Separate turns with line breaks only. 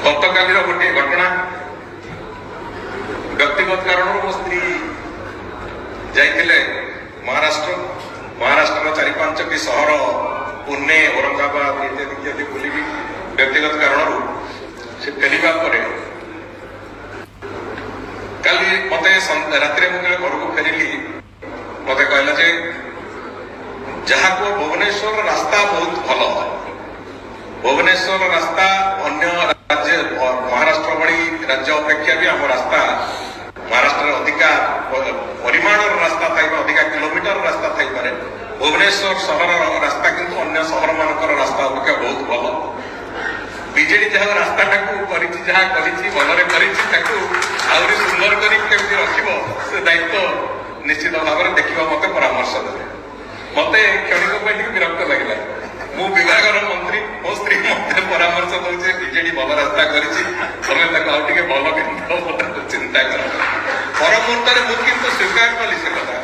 गतकाली गोटे घटना व्यक्तिगत कारण मो स्त्री जाइए महाराष्ट्र चारि पांचटी सहर पुणे औरंगाबाद इत्यादि इत्यादि बुली व्यक्तिगत कारण से फेरिबा परे काली मते रात्रि मुझे घर को फेरिली मते कहला जे जहाँ को भुवनेश्वर रास्ता बहुत भल भुवनेश्वर रास्ता अन्य राज्य महाराष्ट्र भली राज्य अपेक्षा भी आम रास्ता महाराष्ट्र अधिका परिमाण रास्ता थाई अधिका किलोमीटर रास्ता थाई पारे भुवनेश्वर सहर रास्ता किंतु अन्य सहर मानकर रास्ता अपेक्षा बहुत भल बीजेडी जहाँ रास्ता जहाँ भलरे आहरी सुंदर करके रखिबो से दायित्व निश्चित भाव में देखा मत परामर्श देते मत क्षणिक विरक्त लगे मु विभाग मंत्री मो स्त्री मत परामर्श दौचे बीजेडी भल रास्ता कर भल चिंता कर पर मुहूर्त मुझे स्वीकार कली से कथा